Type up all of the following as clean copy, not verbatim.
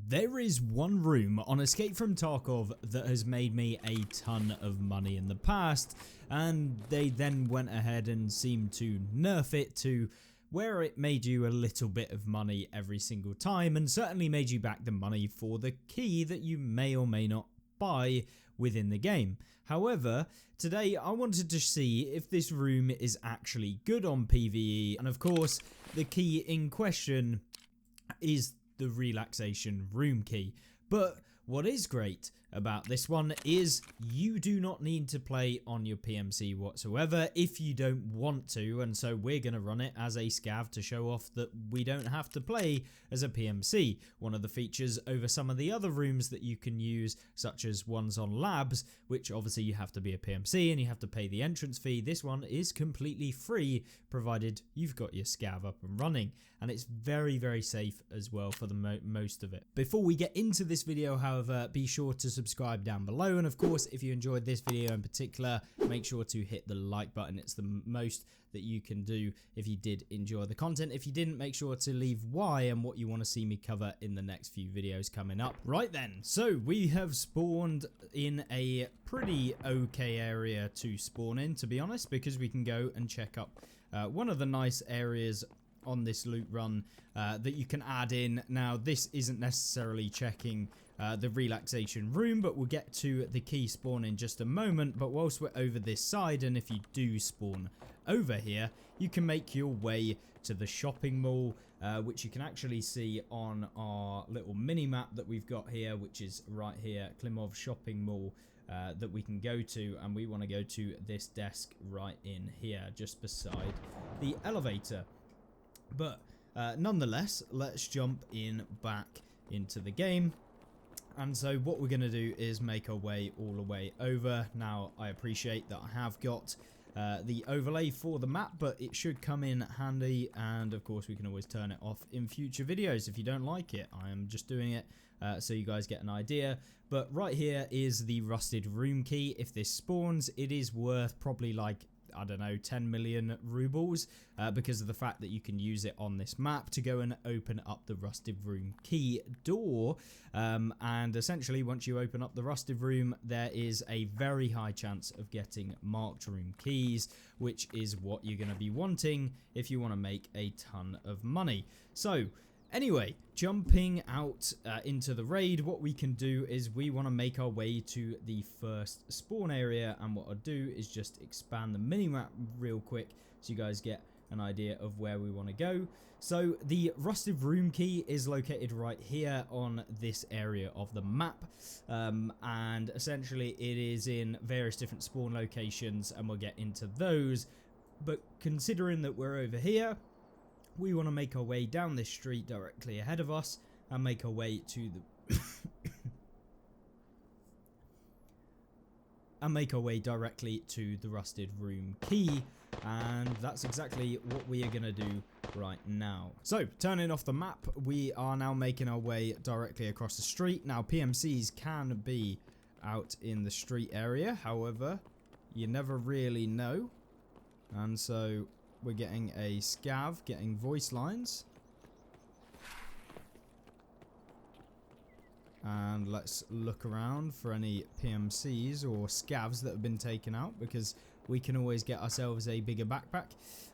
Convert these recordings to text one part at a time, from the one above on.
There is one room on Escape from Tarkov that has made me a ton of money in the past, and they then went ahead and seemed to nerf it to where it made you a little bit of money every single time, and certainly made you back the money for the key that you may or may not buy within the game. However, today I wanted to see if this room is actually good on PVE, and of course the key in question is the relaxation room key. But what is great about this one is you do not need to play on your PMC whatsoever if you don't want to, and so we're going to run it as a scav to show off that we don't have to play as a PMC. One of the features over some of the other rooms that you can use, such as ones on labs, which obviously you have to be a PMC and you have to pay the entrance fee. This one is completely free provided you've got your scav up and running, and it's very, very safe as well for the most of it. Before we get into this video, however, be sure to subscribe down below, and of course if you enjoyed this video in particular, make sure to hit the like button. It's the most that you can do if you did enjoy the content. If you didn't, make sure to leave why and what you want to see me cover in the next few videos coming up. Right then, so we have spawned in a pretty okay area to spawn in, to be honest, because we can go and check up one of the nice areas on this loot run that you can add in. Now, this isn't necessarily checking the relaxation room, but we'll get to the key spawn in just a moment. But whilst we're over this side, and if you do spawn over here, you can make your way to the shopping mall, which you can actually see on our little mini map that we've got here, which is right here, Klimov shopping mall, that we can go to, and we want to go to this desk right in here just beside the elevator. But nonetheless, let's jump in back into the game. And so what we're going to do is make our way all the way over. Now, I appreciate that I have got the overlay for the map, but it should come in handy, and of course we can always turn it off in future videos if you don't like it. I am just doing it so you guys get an idea. But right here is the rusted room key. If this spawns, it is worth probably like, I don't know, 10 million rubles because of the fact that you can use it on this map to go and open up the rusted room key door. And essentially, once you open up the rusted room, there is a very high chance of getting marked room keys, which is what you're going to be wanting if you want to make a ton of money. So anyway, jumping out into the raid, what we can do is we want to make our way to the first spawn area, and what I'll do is just expand the minimap real quick so you guys get an idea of where we want to go. So the rusted room key is located right here on this area of the map, and essentially it is in various different spawn locations, and we'll get into those. But considering that we're over here, we want to make our way down this street directly ahead of us and make our way to the and make our way directly to the rusted room key, and that's exactly what we are going to do right now. So turning off the map, we are now making our way directly across the street. Now, PMCs can be out in the street area, however you never really know, and so we're getting a scav, getting voice lines. And let's look around for any PMCs or scavs that have been taken out, because we can always get ourselves a bigger backpack.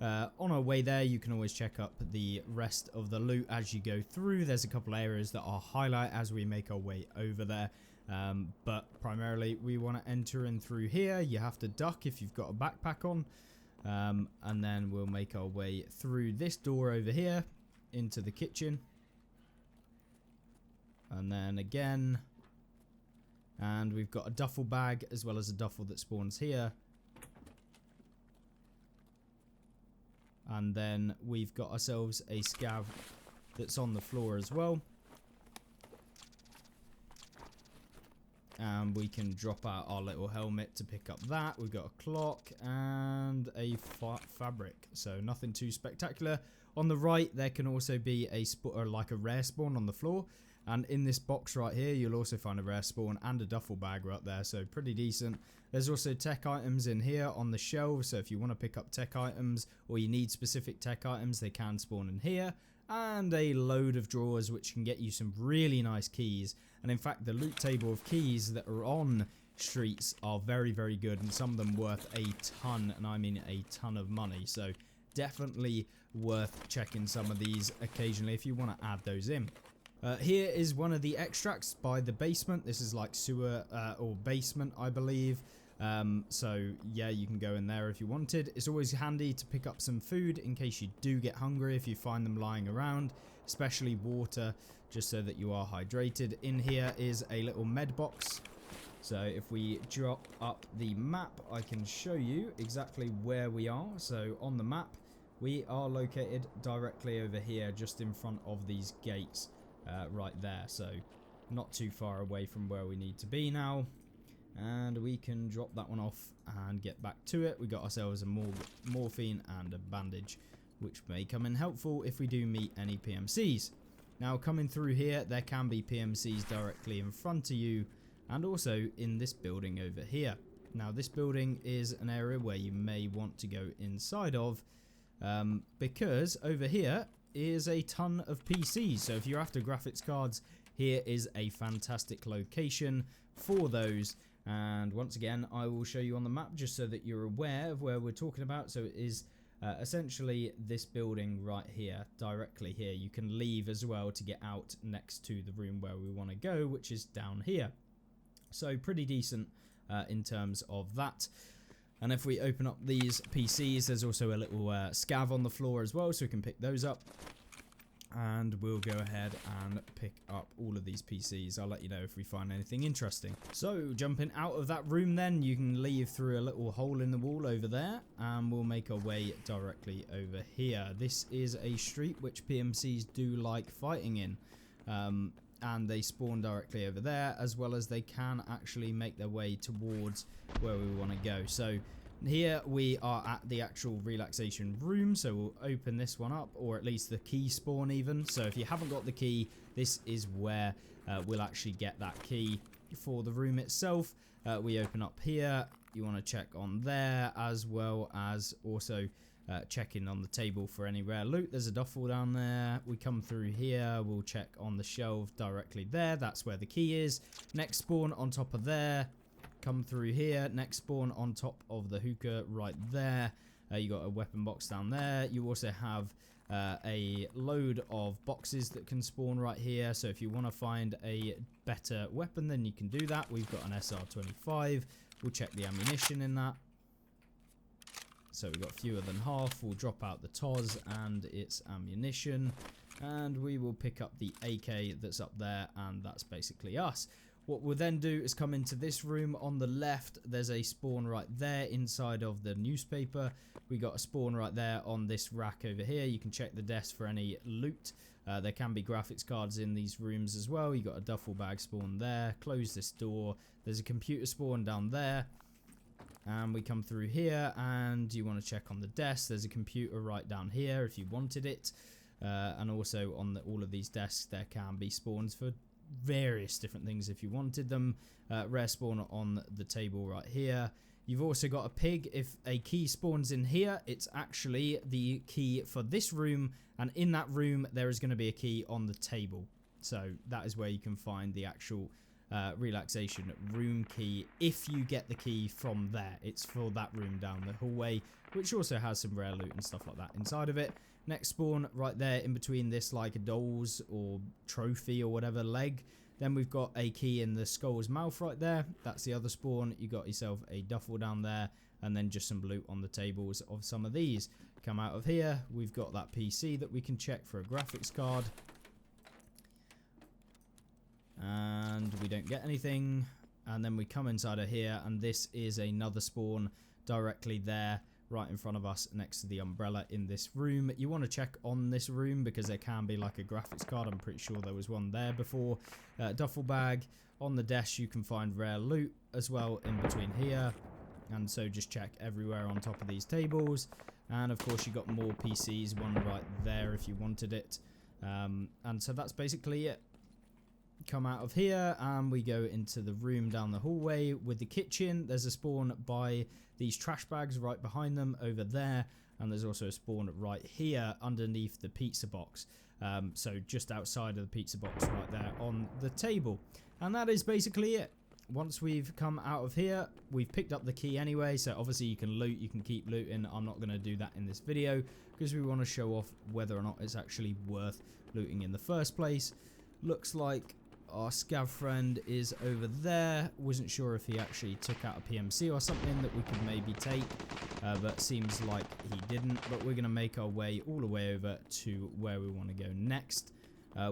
On our way there, you can always check up the rest of the loot as you go through. There's a couple areas that I'll highlight as we make our way over there. But primarily, we want to enter in through here. You have to duck if you've got a backpack on. And then we'll make our way through this door over here into the kitchen, and then again, and we've got a duffel bag as well as a duffel that spawns here, and then we've got ourselves a scav that's on the floor as well. And we can drop out our little helmet to pick up that. We've got a clock and a fabric, so nothing too spectacular. On the right, there can also be a like a rare spawn on the floor, and in this box right here, you'll also find a rare spawn and a duffel bag right there, so pretty decent. There's also tech items in here on the shelves, so if you want to pick up tech items or you need specific tech items, they can spawn in here. and a load of drawers which can get you some really nice keys. And in fact, the loot table of keys that are on streets are very, very good, and some of them worth a ton, and I mean a ton of money. So definitely worth checking some of these occasionally if you want to add those in. Here is one of the extracts by the basement. This is like sewer or basement, I believe. So yeah, you can go in there if you wanted. It's always handy to pick up some food in case you do get hungry if you find them lying around, especially water, just so that you are hydrated. In here is a little med box. So if we drop up the map, I can show you exactly where we are. So on the map, we are located directly over here, just in front of these gates. Right there, so not too far away from where we need to be now, and we can drop that one off and get back to it. We got ourselves a morphine and a bandage, which may come in helpful if we do meet any PMCs. Now coming through here, there can be PMCs directly in front of you, and also in this building over here. Now this building is an area where you may want to go inside of, because over here is a ton of PCs. So if you're after graphics cards, here is a fantastic location for those. And once again, I will show you on the map just so that you're aware of where we're talking about. So it is essentially this building right here, directly here. You can leave as well to get out next to the room where we want to go, which is down here. So pretty decent in terms of that. And if we open up these PCs, there's also a little scav on the floor as well, so we can pick those up. And we'll go ahead and pick up all of these PCs. I'll let you know if we find anything interesting. So jumping out of that room then, you can leave through a little hole in the wall over there, and we'll make our way directly over here. This is a street which PMCs do like fighting in. And they spawn directly over there, as well as they can actually make their way towards where we want to go. So here we are at the actual relaxation room, so we'll open this one up, or at least the key spawn even. So if you haven't got the key, this is where we'll actually get that key for the room itself. We open up here, you want to check on there, as well as also checking on the table for any rare loot. There's a duffel down there. We come through here, we'll check on the shelf directly there. That's where the key is. Next spawn on top of there. Come through here. Next spawn on top of the hookah right there. You got a weapon box down there. You also have a load of boxes that can spawn right here. So if you want to find a better weapon, then you can do that. We've got an SR25. We'll check the ammunition in that. So we've got fewer than half. We'll drop out the TOS and its ammunition, and we will pick up the AK that's up there, and that's basically us. What we'll then do is come into this room on the left. There's a spawn right there inside of the newspaper. We got a spawn right there on this rack over here. You can check the desk for any loot. There can be graphics cards in these rooms as well. You got a duffel bag spawn there. Close this door. There's a computer spawn down there. And we come through here, and you want to check on the desk. There's a computer right down here if you wanted it. And also on all of these desks, there can be spawns for various different things if you wanted them. Rare spawn on the table right here. You've also got a pig. If a key spawns in here, it's actually the key for this room. And in that room, there is going to be a key on the table. So that is where you can find the actual relaxation room key if you get the key from there. It's for that room down the hallway, which also has some rare loot and stuff like that inside of it. Next spawn right there in between this, like a doll's or trophy or whatever leg. Then we've got a key in the skull's mouth right there. That's the other spawn. You got yourself a duffel down there, and then just some loot on the tables of some of these. Come out of here, we've got that PC that we can check for a graphics card. And we don't get anything. And then we come inside of here, and this is another spawn directly there, right in front of us next to the umbrella in this room. You want to check on this room because there can be like a graphics card. I'm pretty sure there was one there before. Duffel bag. On the desk you can find rare loot as well in between here. And so just check everywhere on top of these tables. And of course you got more PCs, one right there if you wanted it. And so that's basically it. Come out of here and we go into the room down the hallway with the kitchen. There's a spawn by these trash bags right behind them over there, and there's also a spawn right here underneath the pizza box. So just outside of the pizza box right there on the table. And that is basically it. Once we've come out of here, we've picked up the key anyway, so obviously you can loot, you can keep looting. I'm not going to do that in this video because we want to show off whether or not it's actually worth looting in the first place. Looks like our scav friend is over there. Wasn't sure if he actually took out a PMC or something that we could maybe take, but seems like he didn't. But we're going to make our way all the way over to where we want to go next,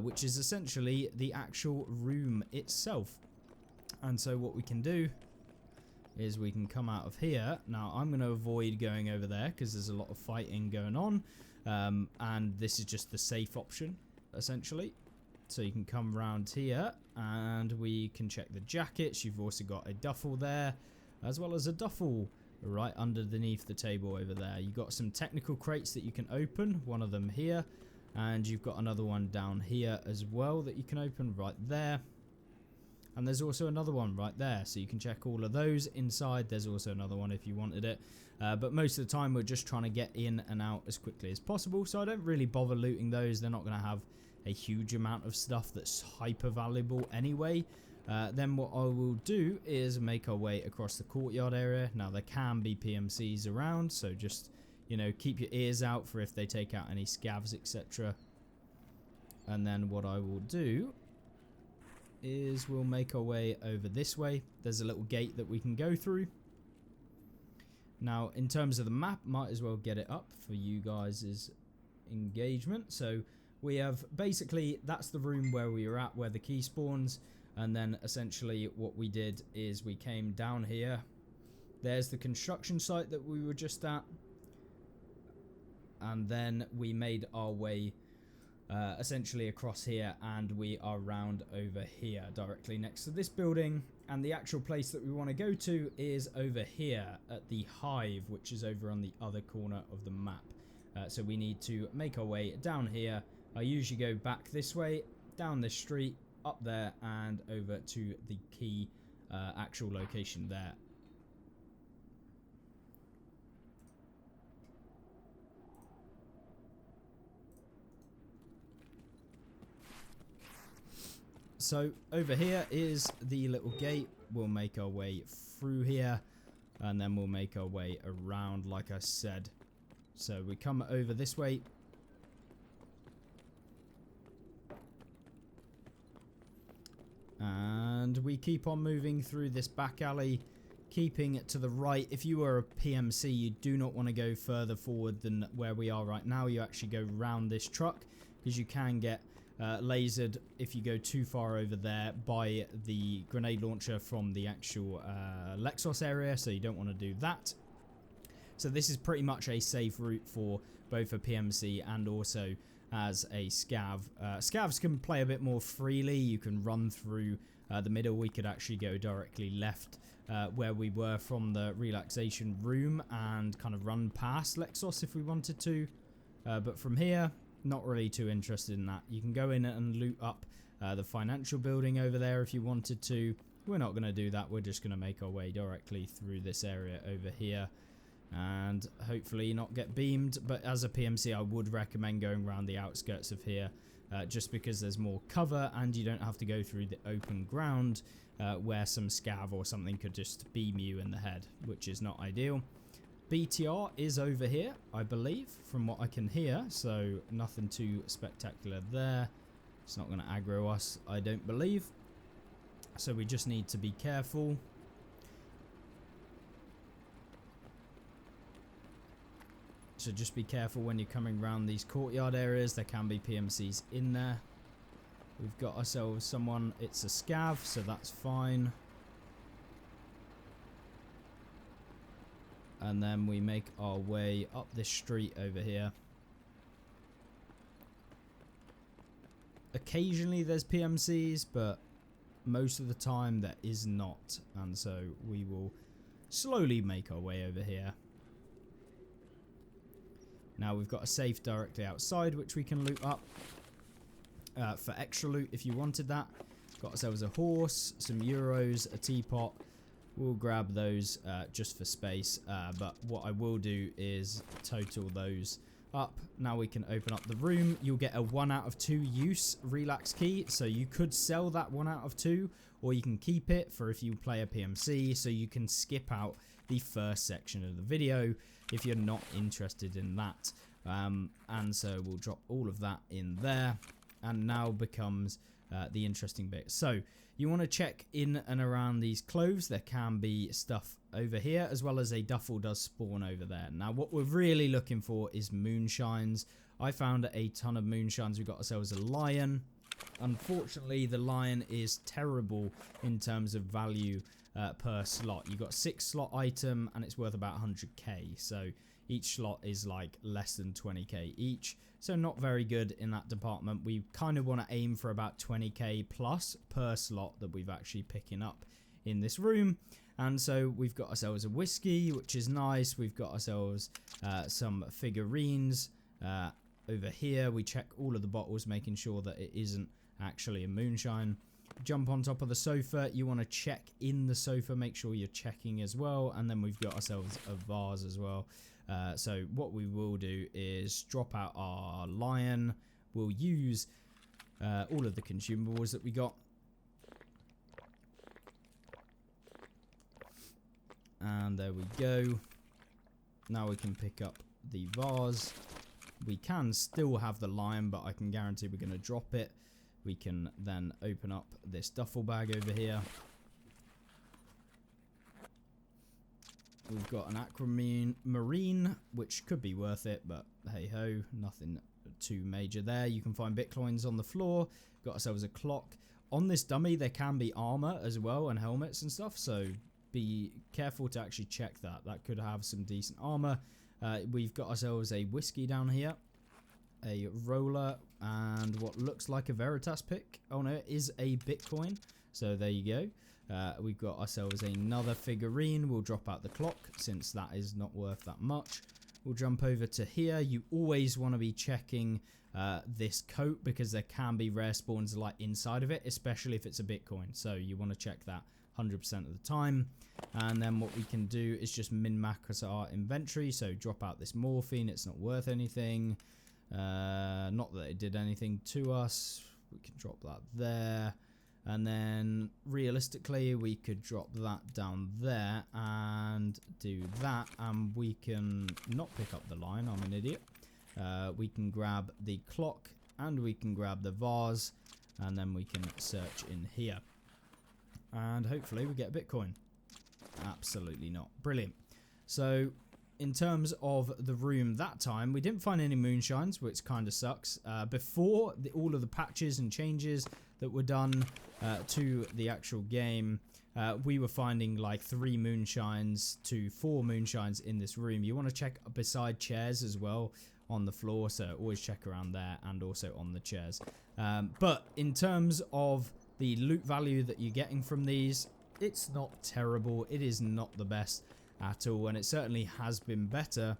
which is essentially the actual room itself. And so what we can do is we can come out of here. Now I'm going to avoid going over there because there's a lot of fighting going on, and this is just the safe option essentially. So you can come around here and we can check the jackets. You've also got a duffel there, as well as a duffel right underneath the table over there. You've got some technical crates that you can open, one of them here, and you've got another one down here as well that you can open right there. And there's also another one right there, so you can check all of those inside. There's also another one if you wanted it, but most of the time we're just trying to get in and out as quickly as possible, so I don't really bother looting those. They're not going to have a huge amount of stuff that's hyper valuable anyway. Then what I will do is make our way across the courtyard area. Now there can be PMCs around, so just, you know, keep your ears out for if they take out any scavs, etc. And then what I will do is we'll make our way over this way. There's a little gate that we can go through. Now in terms of the map, might as well get it up for you guys' engagement. So we have basically, that's the room where we were at, where the key spawns, and then essentially what we did is we came down here. There's the construction site that we were just at, and then we made our way essentially across here, and we are round over here directly next to this building. And the actual place that we want to go to is over here at the hive, which is over on the other corner of the map. So we need to make our way down here. I usually go back this way, down this street, up there, and over to the key actual location there. So over here is the little gate. We'll make our way through here, and then we'll make our way around like I said. So we come over this way. And we keep on moving through this back alley, keeping it to the right. If you were a PMC, you do not want to go further forward than where we are right now. You actually go round this truck because you can get lasered if you go too far over there by the grenade launcher from the actual Lexos area, so you don't want to do that. So this is pretty much a safe route for both a PMC and also as a scav. Scavs can play a bit more freely. You can run through the middle. We could actually go directly left where we were from the relaxation room and kind of run past Lexos if we wanted to, but from here, not really too interested in that. You can go in and loot up the financial building over there if you wanted to. We're not going to do that. We're just going to make our way directly through this area over here and hopefully not get beamed. But as a PMC, I would recommend going around the outskirts of here just because there's more cover and you don't have to go through the open ground where some scav or something could just beam you in the head, which is not ideal. BTR is over here, I believe, from what I can hear, so nothing too spectacular there. It's not going to aggro us, I don't believe. So we just need to be careful. So just be careful when you're coming around these courtyard areas. There can be PMCs in there. We've got ourselves someone, it's a scav, so that's fine. And then we make our way up this street over here. Occasionally there's PMCs, but most of the time there is not. And so we will slowly make our way over here. Now we've got a safe directly outside which we can loot up for extra loot if you wanted that. Got ourselves a horse, some euros, a teapot, We'll grab those just for space, but what I will do is total those up. Now we can open up the room. You'll get a 1 out of 2 use relax key, so you could sell that 1 out of 2, or you can keep it for if you play a PMC, so you can skip out the first section of the video if you're not interested in that. And so we'll drop all of that in there, and now becomes the interesting bit. So you want to check in and around these clothes. There can be stuff over here, as well as a duffel does spawn over there. Now what we're really looking for is moonshines. I found a ton of moonshines. We got ourselves a lion. Unfortunately, the lion is terrible in terms of value per slot. You got 6 slot item and it's worth about 100k, so each slot is like less than 20k each, so not very good in that department. We kind of want to aim for about 20k plus per slot that we've actually picking up in this room. And so we've got ourselves a whiskey, which is nice. We've got ourselves some figurines over here. We check all of the bottles, making sure that it isn't actually a moonshine. Jump on top of the sofa. You want to check in the sofa, make sure you're checking as well. And then we've got ourselves a vase as well. So what we will do is drop out our lion. We'll use all of the consumables that we got. And there we go. Now we can pick up the vase. We can still have the lion, but I can guarantee we're going to drop it. We can then open up this duffel bag over here. We've got an aquamarine, which could be worth it, but hey ho, nothing too major there. You can find bitcoins on the floor. Got ourselves a clock. On this dummy, there can be armor as well and helmets and stuff, so be careful to actually check that. That could have some decent armor. We've got ourselves a whiskey down here, a roller, and what looks like a Veritas pick. Oh no, it is a Bitcoin. So there you go. We've got ourselves another figurine. We'll drop out the clock since that is not worth that much. We'll jump over to here. You always want to be checking this coat because there can be rare spawns like inside of it, especially if it's a Bitcoin. So you want to check that 100% of the time. And then what we can do is just min-max our inventory. So drop out this morphine. It's not worth anything. Not that it did anything to us. We can drop that there. And then realistically we could drop that down there and do that, and we can not pick up the line. I'm an idiot. We can grab the clock and we can grab the vase, and then we can search in here and hopefully we get a Bitcoin. Absolutely not. Brilliant. So in terms of the room that time, we didn't find any moonshines, which kind of sucks. Before all of the patches and changes that were done to the actual game, we were finding like 3 moonshines to 4 moonshines in this room. You want to check beside chairs as well on the floor, so always check around there and also on the chairs. But in terms of the loot value that you're getting from these, it's not terrible. It is not the best at all, and it certainly has been better.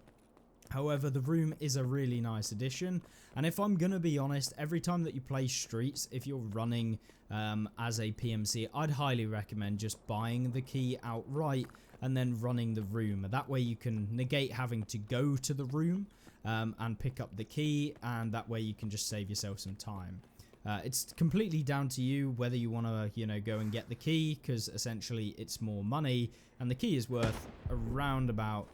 However, the room is a really nice addition, and if I'm gonna be honest, every time that you play streets, if you're running as a PMC, I'd highly recommend just buying the key outright and then running the room. That way you can negate having to go to the room and pick up the key, and that way you can just save yourself some time. It's completely down to you whether you want to, you know, go and get the key, because essentially it's more money, and the key is worth around about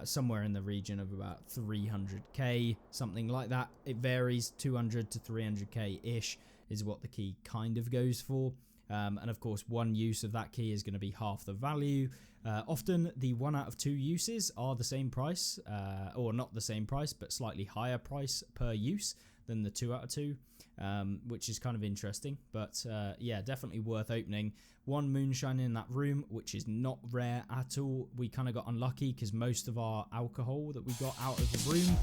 somewhere in the region of about 300k, something like that. It varies. 200 to 300k ish is what the key kind of goes for. And of course, one use of that key is going to be half the value. Often the 1 out of 2 uses are the same price, or not the same price, but slightly higher price per use than the 2 out of 2, which is kind of interesting. But yeah, definitely worth opening. 1 moonshine in that room, which is not rare at all. We kind of got unlucky because most of our alcohol that we got out of the room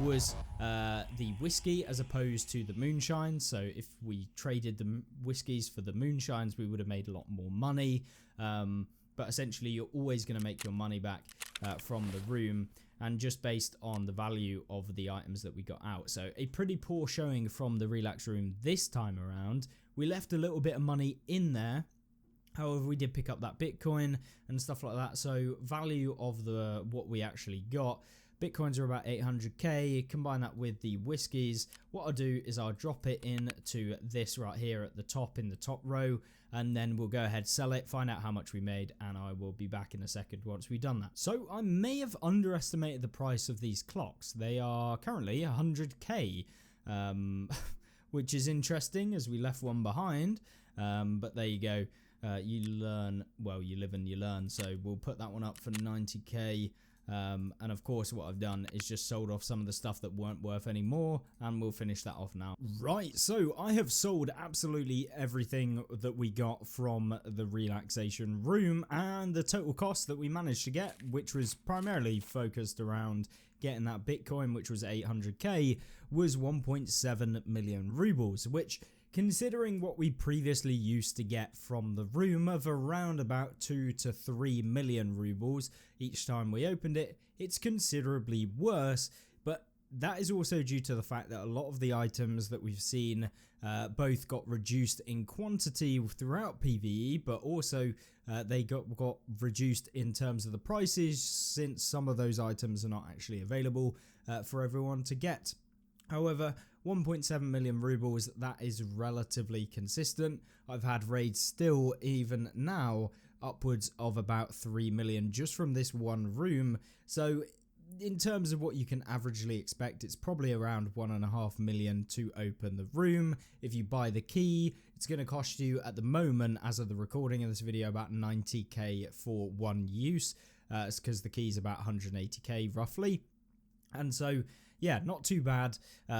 was the whiskey as opposed to the moonshine. So if we traded the whiskeys for the moonshines, we would have made a lot more money. But essentially, you're always going to make your money back from the room, and just based on the value of the items that we got out. So a pretty poor showing from the relax room this time around. We left a little bit of money in there, However, we did pick up that Bitcoin and stuff like that. So value of what we actually got, Bitcoins are about 800k. Combine that with the whiskies. What I'll do is I'll drop it into this right here at the top, in the top row, and then we'll go ahead, sell it, find out how much we made, and I will be back in a second once we've done that. So I may have underestimated the price of these clocks. They are currently 100k, which is interesting as we left one behind, but there you go. You learn, well, you live and you learn. So we'll put that one up for 90k. And of course what I've done is just sold off some of the stuff that weren't worth any more, and we'll finish that off now. Right, so I have sold absolutely everything that we got from the relaxation room, and the total cost that we managed to get, which was primarily focused around getting that Bitcoin, which was 800k, was 1.7 million rubles, which, considering what we previously used to get from the room of around about 2 to 3 million rubles each time we opened it, it's considerably worse. But that is also due to the fact that a lot of the items that we've seen both got reduced in quantity throughout PVE, but also they got reduced in terms of the prices, since some of those items are not actually available for everyone to get. However, 1.7 million rubles, that is relatively consistent. I've had raids still, even now, upwards of about 3 million just from this one room. So in terms of what you can averagely expect, it's probably around 1.5 million to open the room. If you buy the key, it's going to cost you, at the moment, as of the recording of this video, about 90k for one use. It's because the key is about 180k roughly. And so, yeah, not too bad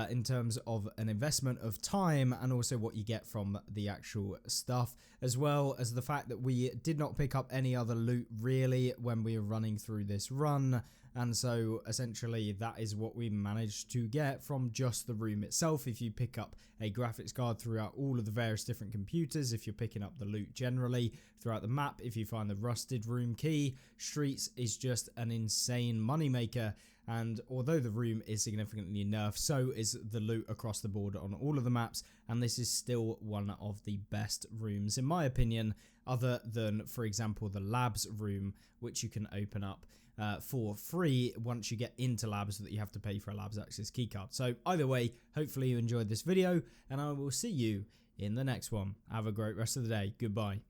in terms of an investment of time, and also what you get from the actual stuff, as well as the fact that we did not pick up any other loot really when we were running through this run. And so essentially that is what we managed to get from just the room itself. If you pick up a graphics card throughout all of the various different computers, if you're picking up the loot generally throughout the map, if you find the rusted room key, streets is just an insane moneymaker. And although the room is significantly nerfed, so is the loot across the board on all of the maps, and this is still one of the best rooms in my opinion, other than, for example, the labs room, which you can open up for free once you get into labs, that you have to pay for a labs access keycard. So either way, hopefully you enjoyed this video, and I will see you in the next one. Have a great rest of the day. Goodbye.